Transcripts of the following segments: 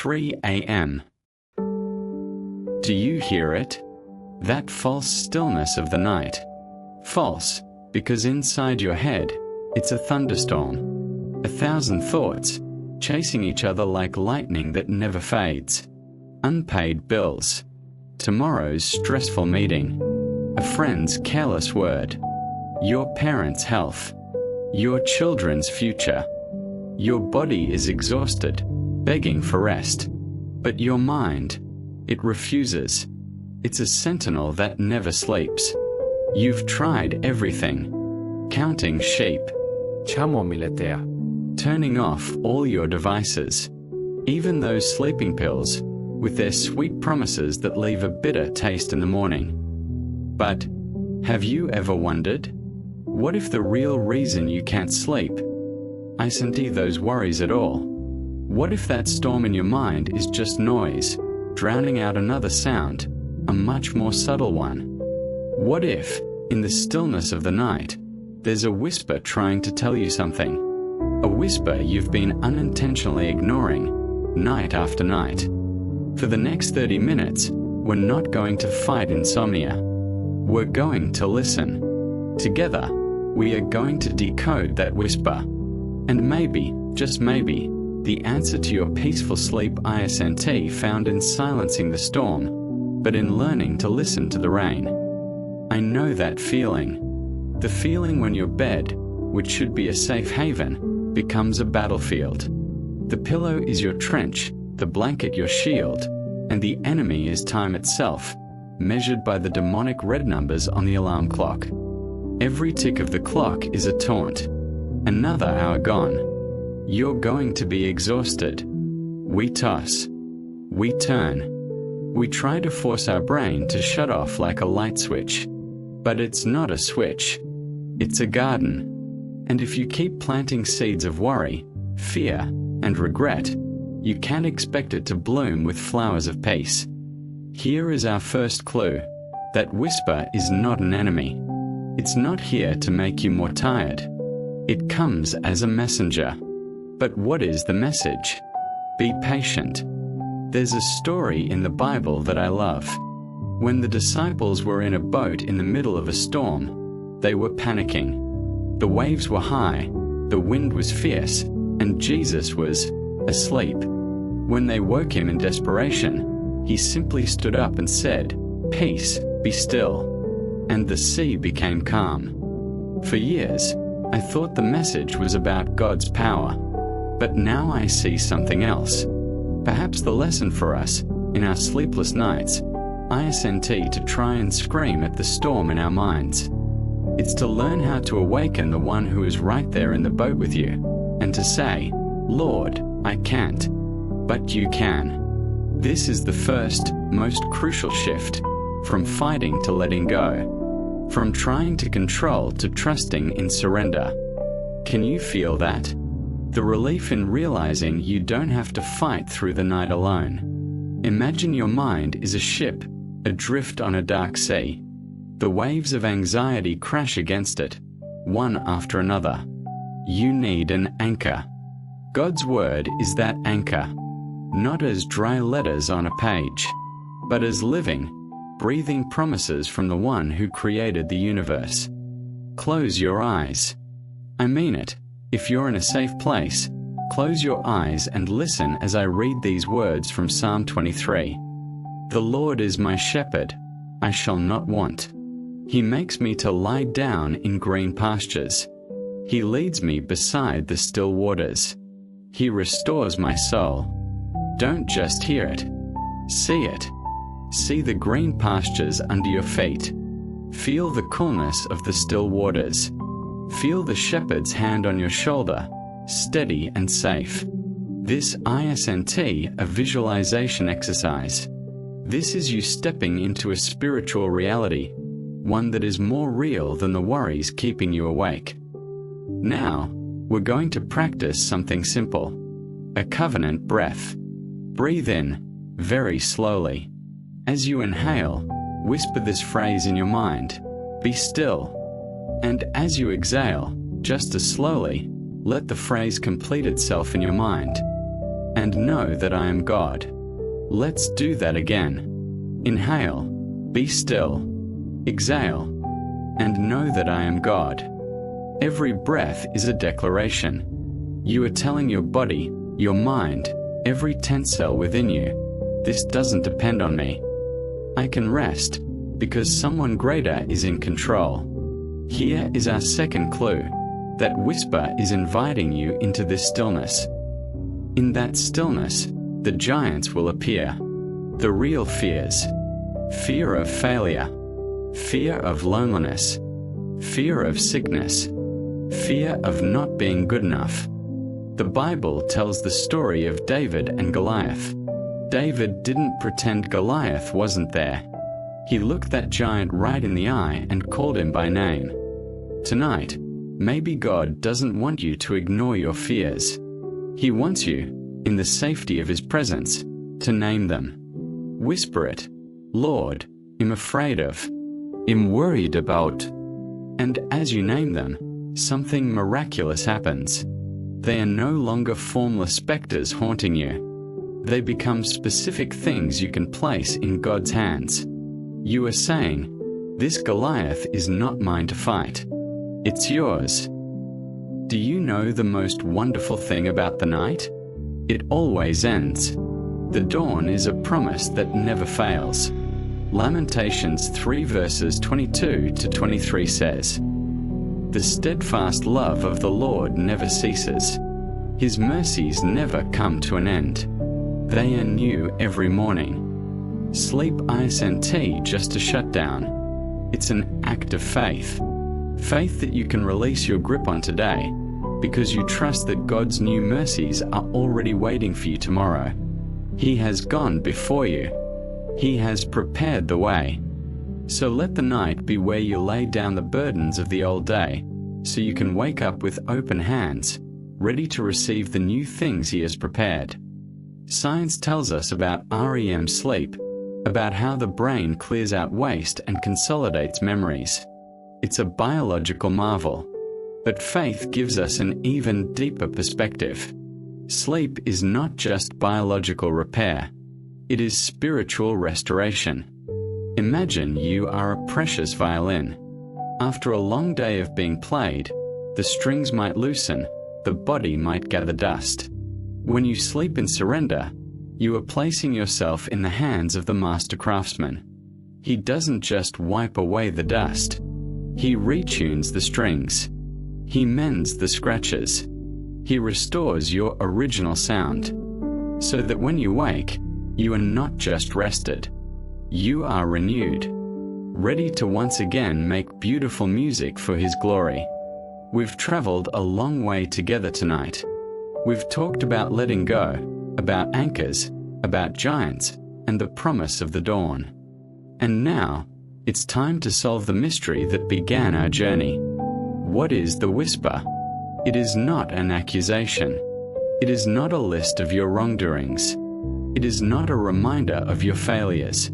3 a.m. Do you hear it? That false stillness of the night. False, because inside your head, it's a thunderstorm. 1,000 thoughts, chasing each other like lightning that never fades. Unpaid bills. Tomorrow's stressful meeting. A friend's careless word. Your parents' health. Your children's future. Your body is exhausted, begging for rest. But your mind, it refuses. It's a sentinel that never sleeps. You've tried everything. Counting sheep. Turning off all your devices. Even those sleeping pills, with their sweet promises that leave a bitter taste in the morning. But have you ever wondered? What if the real reason you can't sleep isn't those worries at all? What if that storm in your mind is just noise, drowning out another sound, a much more subtle one? What if, in the stillness of the night, there's a whisper trying to tell you something? A whisper you've been unintentionally ignoring, night after night. For the next 30 minutes, we're not going to fight insomnia. We're going to listen. Together, we are going to decode that whisper. And maybe, just maybe, the answer to your peaceful sleep isn't found in silencing the storm, but in learning to listen to the rain. I know that feeling. The feeling when your bed, which should be a safe haven, becomes a battlefield. The pillow is your trench, the blanket your shield, and the enemy is time itself, measured by the demonic red numbers on the alarm clock. Every tick of the clock is a taunt. Another hour gone. You're going to be exhausted. We toss. We turn. We try to force our brain to shut off like a light switch. But it's not a switch. It's a garden. And if you keep planting seeds of worry, fear, and regret, you can't expect it to bloom with flowers of peace. Here is our first clue. That whisper is not an enemy. It's not here to make you more tired. It comes as a messenger. But what is the message? Be patient. There's a story in the Bible that I love. When the disciples were in a boat in the middle of a storm, they were panicking. The waves were high, the wind was fierce, and Jesus was asleep. When they woke him in desperation, he simply stood up and said, "Peace, be still." And the sea became calm. For years, I thought the message was about God's power. But now I see something else. Perhaps the lesson for us, in our sleepless nights, isn't to try and scream at the storm in our minds. It's to learn how to awaken the one who is right there in the boat with you, and to say, "Lord, I can't, but you can." This is the first, most crucial shift, from fighting to letting go, from trying to control to trusting in surrender. Can you feel that? The relief in realizing you don't have to fight through the night alone. Imagine your mind is a ship, adrift on a dark sea. The waves of anxiety crash against it, one after another. You need an anchor. God's word is that anchor, not as dry letters on a page, but as living, breathing promises from the one who created the universe. Close your eyes. I mean it. If you're in a safe place, close your eyes and listen as I read these words from Psalm 23. The Lord is my shepherd, I shall not want. He makes me to lie down in green pastures. He leads me beside the still waters. He restores my soul. Don't just hear it. See it. See the green pastures under your feet. Feel the coolness of the still waters. Feel the shepherd's hand on your shoulder, steady and safe. This isn't a visualization exercise. This is you stepping into a spiritual reality, one that is more real than the worries keeping you awake. Now, we're going to practice something simple. A covenant breath. Breathe in, very slowly. As you inhale, whisper this phrase in your mind, "Be still." And as you exhale, just as slowly, let the phrase complete itself in your mind. and know that I am God. Let's do that again. Inhale, be still. Exhale, and know that I am God. Every breath is a declaration. You are telling your body, your mind, every tense cell within you, this doesn't depend on me. I can rest, because someone greater is in control. Here is our second clue. That whisper is inviting you into this stillness. In that stillness, the giants will appear. The real fears. Fear of failure. Fear of loneliness. Fear of sickness. Fear of not being good enough. The Bible tells the story of David and Goliath. David didn't pretend Goliath wasn't there. He looked that giant right in the eye and called him by name. Tonight, maybe God doesn't want you to ignore your fears. He wants you, in the safety of His presence, to name them. Whisper it. Lord, I'm afraid of. I'm worried about. And as you name them, something miraculous happens. They are no longer formless specters haunting you. They become specific things you can place in God's hands. You are saying, this Goliath is not mine to fight. It's yours. Do you know the most wonderful thing about the night? It always ends. The dawn is a promise that never fails. Lamentations 3 verses 22 to 23 says, "The steadfast love of the Lord never ceases. His mercies never come to an end. They are new every morning." Sleep isn't just a shutdown. It's an act of faith. Faith that you can release your grip on today, because you trust that God's new mercies are already waiting for you tomorrow. He has gone before you. He has prepared the way. So let the night be where you lay down the burdens of the old day, so you can wake up with open hands, ready to receive the new things He has prepared. Science tells us about REM sleep, about how the brain clears out waste and consolidates memories. It's a biological marvel. But faith gives us an even deeper perspective. Sleep is not just biological repair. It is spiritual restoration. Imagine you are a precious violin. After a long day of being played, the strings might loosen, the body might gather dust. When you sleep in surrender, you are placing yourself in the hands of the master craftsman. He doesn't just wipe away the dust. He retunes the strings. He mends the scratches. He restores your original sound, so that when you wake, you are not just rested. You are renewed, ready to once again make beautiful music for His glory. We've traveled a long way together tonight. We've talked about letting go, about anchors, about giants, and the promise of the dawn. And now, it's time to solve the mystery that began our journey. What is the whisper? It is not an accusation. It is not a list of your wrongdoings. It is not a reminder of your failures.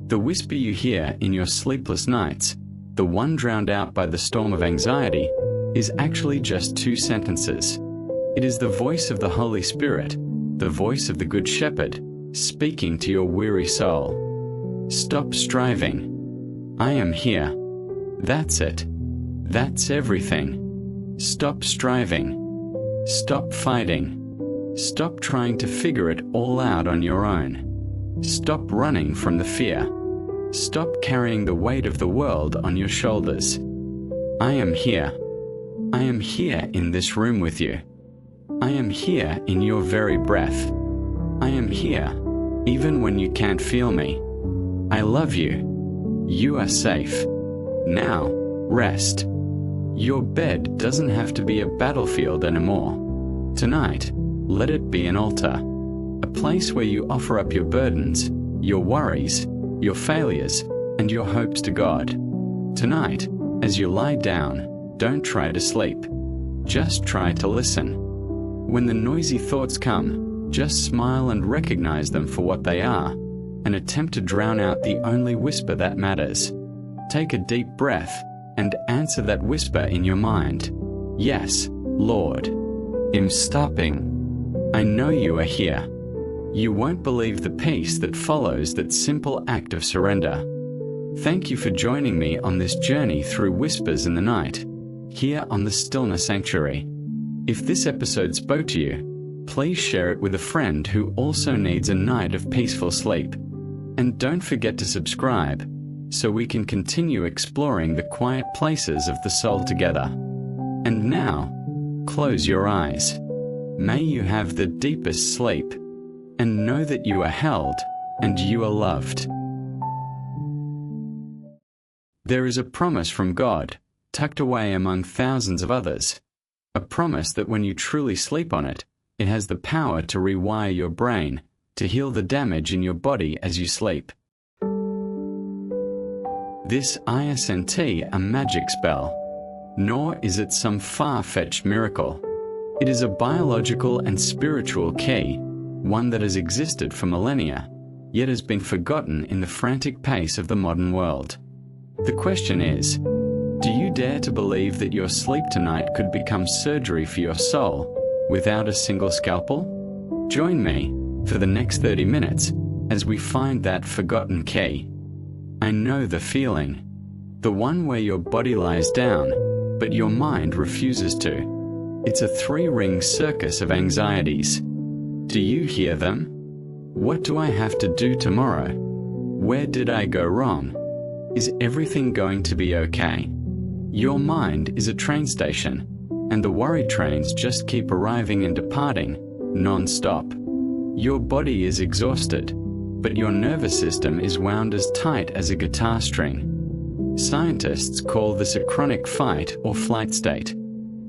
The whisper you hear in your sleepless nights, the one drowned out by the storm of anxiety, is actually just 2 sentences. It is the voice of the Holy Spirit, the voice of the Good Shepherd, speaking to your weary soul. Stop striving. I am here. That's it. That's everything. Stop striving. Stop fighting. Stop trying to figure it all out on your own. Stop running from the fear. Stop carrying the weight of the world on your shoulders. I am here. I am here in this room with you. I am here in your very breath. I am here, even when you can't feel me. I love you. You are safe. Now, rest. Your bed doesn't have to be a battlefield anymore. Tonight, let it be an altar, a place where you offer up your burdens, your worries, your failures, and your hopes to God. Tonight, as you lie down, don't try to sleep. Just try to listen. When the noisy thoughts come, just smile and recognize them for what they are, and attempt to drown out the only whisper that matters. Take a deep breath and answer that whisper in your mind. Yes, Lord. I'm stopping. I know you are here. You won't believe the peace that follows that simple act of surrender. Thank you for joining me on this journey through whispers in the night, here on the Stillness Sanctuary. If this episode spoke to you, please share it with a friend who also needs a night of peaceful sleep. And don't forget to subscribe, so we can continue exploring the quiet places of the soul together. And now, close your eyes. May you have the deepest sleep, and know that you are held and you are loved. There is a promise from God, tucked away among thousands of others. A promise that when you truly sleep on it, it has the power to rewire your brain, to heal the damage in your body as you sleep. This isn't a magic spell, nor is it some far-fetched miracle. It is a biological and spiritual key, one that has existed for millennia, yet has been forgotten in the frantic pace of the modern world. The question is, do you dare to believe that your sleep tonight could become surgery for your soul without a single scalpel? Join me for the next 30 minutes as we find that forgotten key. I know the feeling, the one where your body lies down, but your mind refuses to. It's a three-ring circus of anxieties. Do you hear them? What do I have to do tomorrow? Where did I go wrong? Is everything going to be okay? Your mind is a train station, and the worry trains just keep arriving and departing, non-stop. Your body is exhausted, but your nervous system is wound as tight as a guitar string. Scientists call this a chronic fight or flight state.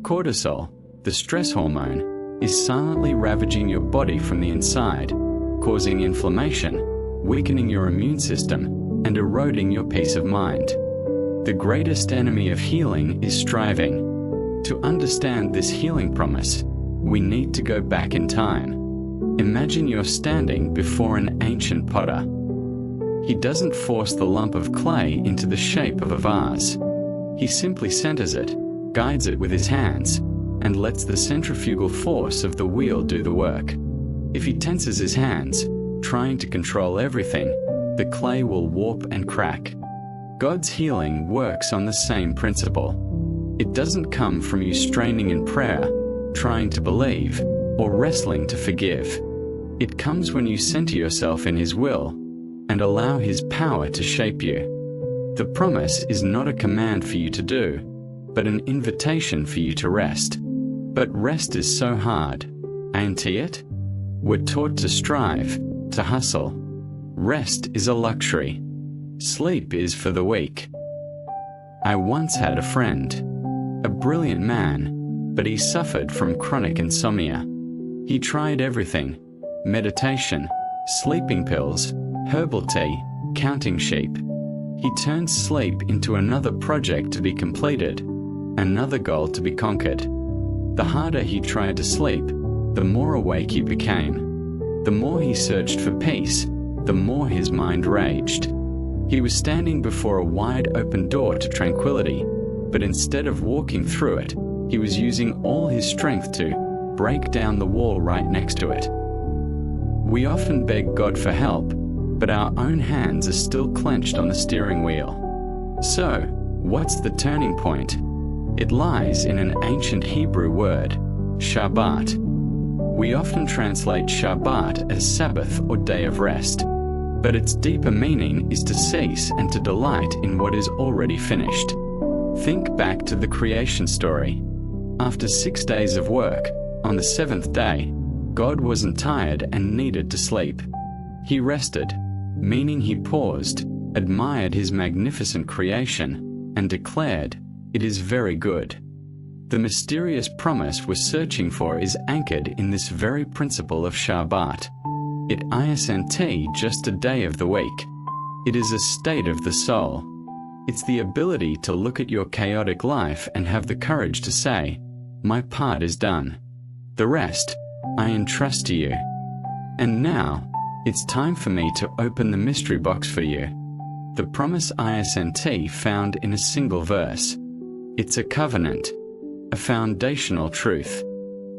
Cortisol, the stress hormone, is silently ravaging your body from the inside, causing inflammation, weakening your immune system, and eroding your peace of mind. The greatest enemy of healing is striving. To understand this healing promise, we need to go back in time. Imagine you're standing before an ancient potter. He doesn't force the lump of clay into the shape of a vase. He simply centers it, guides it with his hands, and lets the centrifugal force of the wheel do the work. If he tenses his hands, trying to control everything, the clay will warp and crack. God's healing works on the same principle. It doesn't come from you straining in prayer, trying to believe, or wrestling to forgive. It comes when you center yourself in His will and allow His power to shape you. The promise is not a command for you to do, but an invitation for you to rest. But rest is so hard, ain't it? We're taught to strive, to hustle. Rest is a luxury. Sleep is for the weak. I once had a friend, a brilliant man, but he suffered from chronic insomnia. He tried everything: meditation, sleeping pills, herbal tea, counting sheep. He turned sleep into another project to be completed, another goal to be conquered. The harder he tried to sleep, the more awake he became. The more he searched for peace, the more his mind raged. He was standing before a wide open door to tranquility, but instead of walking through it, he was using all his strength to break down the wall right next to it. We often beg God for help, but our own hands are still clenched on the steering wheel. So, what's the turning point? It lies in an ancient Hebrew word, Shabbat. We often translate Shabbat as Sabbath or day of rest, but its deeper meaning is to cease and to delight in what is already finished. Think back to the creation story. After 6 days of work, on the seventh day, God wasn't tired and needed to sleep. He rested, meaning He paused, admired His magnificent creation, and declared, "It is very good." The mysterious promise we're searching for is anchored in this very principle of Shabbat. It isn't just a day of the week. It is a state of the soul. It's the ability to look at your chaotic life and have the courage to say, "My part is done. The rest, I entrust to you." And now, it's time for me to open the mystery box for you. The promise isn't found in a single verse. It's a covenant, a foundational truth.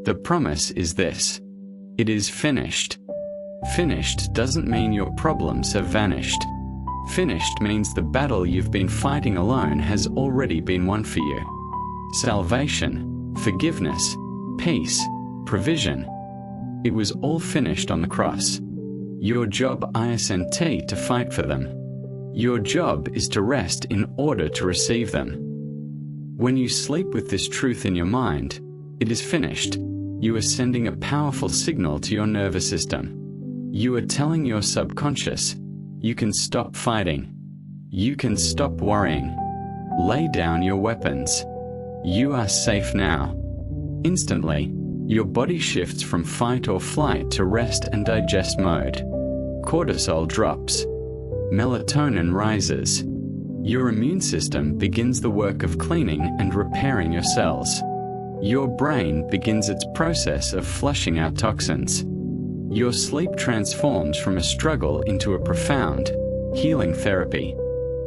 The promise is this: It is finished. Finished doesn't mean your problems have vanished. Finished means the battle you've been fighting alone has already been won for you. Salvation, forgiveness, peace, provision. It was all finished on the cross. Your job isn't to fight for them. Your job is to rest in order to receive them. When you sleep with this truth in your mind, it is finished. You are sending a powerful signal to your nervous system. You are telling your subconscious, you can stop fighting. You can stop worrying. Lay down your weapons. You are safe now. Instantly, your body shifts from fight or flight to rest and digest mode. Cortisol drops. Melatonin rises. Your immune system begins the work of cleaning and repairing your cells. Your brain begins its process of flushing out toxins. Your sleep transforms from a struggle into a profound, healing therapy.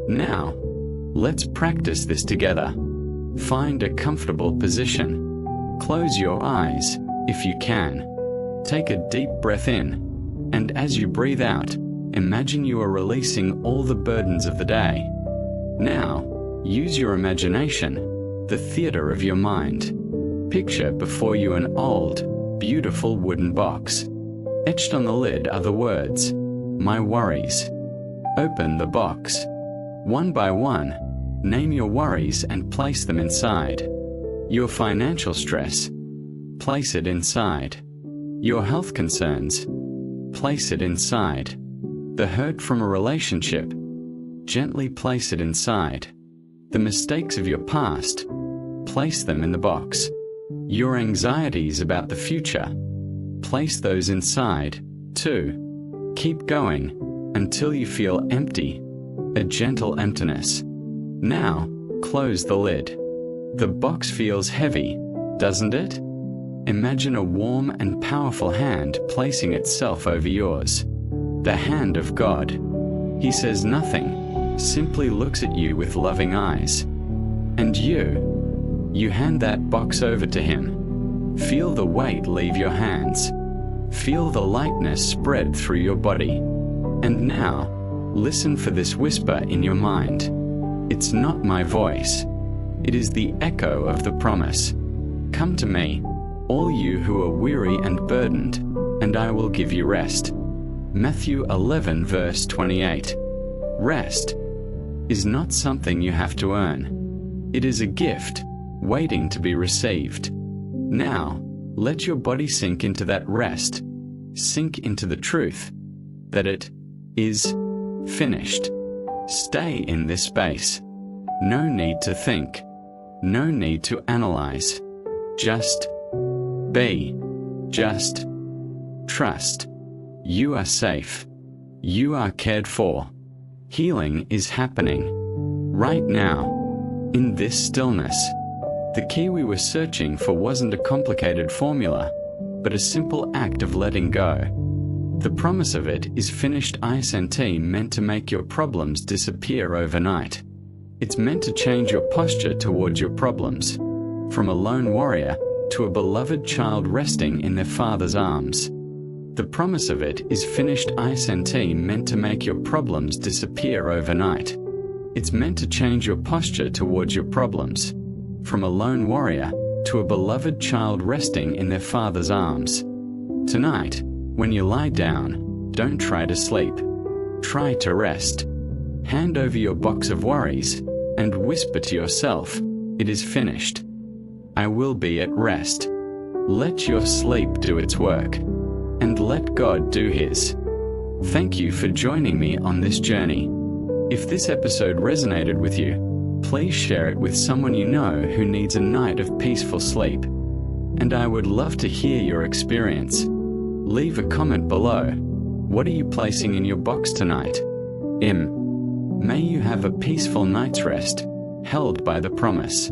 Now, let's practice this together. Find a comfortable position. Close your eyes, if you can. Take a deep breath in, and as you breathe out, imagine you are releasing all the burdens of the day. Now, use your imagination, the theater of your mind. Picture before you an old, beautiful wooden box. Etched on the lid are the words, "My worries." Open the box. One by one, name your worries and place them inside. Your financial stress, place it inside. Your health concerns, place it inside. The hurt from a relationship, gently place it inside. The mistakes of your past, place them in the box. Your anxieties about the future, place those inside, too. Keep going until you feel empty, a gentle emptiness. Now, close the lid. The box feels heavy, doesn't it? Imagine a warm and powerful hand placing itself over yours. The hand of God. He says nothing, simply looks at you with loving eyes. And you hand that box over to him. Feel the weight leave your hands. Feel the lightness spread through your body. And now, listen for this whisper in your mind. It's not my voice. It is the echo of the promise. Come to me, all you who are weary and burdened, and I will give you rest. Matthew 11 verse 28. Rest is not something you have to earn. It is a gift, waiting to be received. Now, let your body sink into that rest. Sink into the truth that it is finished. Stay in this space. No need to think. No need to analyze. Just be. Just trust. You are safe. You are cared for. Healing is happening right now, in this stillness. The key we were searching for wasn't a complicated formula, but a simple act of letting go. The promise of it is finished isn't meant to make your problems disappear overnight. It's meant to change your posture towards your problems, from a lone warrior to a beloved child resting in their father's arms. The promise of it is finished isn't meant to make your problems disappear overnight. It's meant to change your posture towards your problems, from a lone warrior to a beloved child resting in their father's arms. Tonight, when you lie down, don't try to sleep. Try to rest. Hand over your box of worries and whisper to yourself, it is finished. I will be at rest. Let your sleep do its work, and let God do His. Thank you for joining me on this journey. If this episode resonated with you, please share it with someone you know who needs a night of peaceful sleep. And I would love to hear your experience. Leave a comment below. What are you placing in your box tonight? May you have a peaceful night's rest, held by the promise.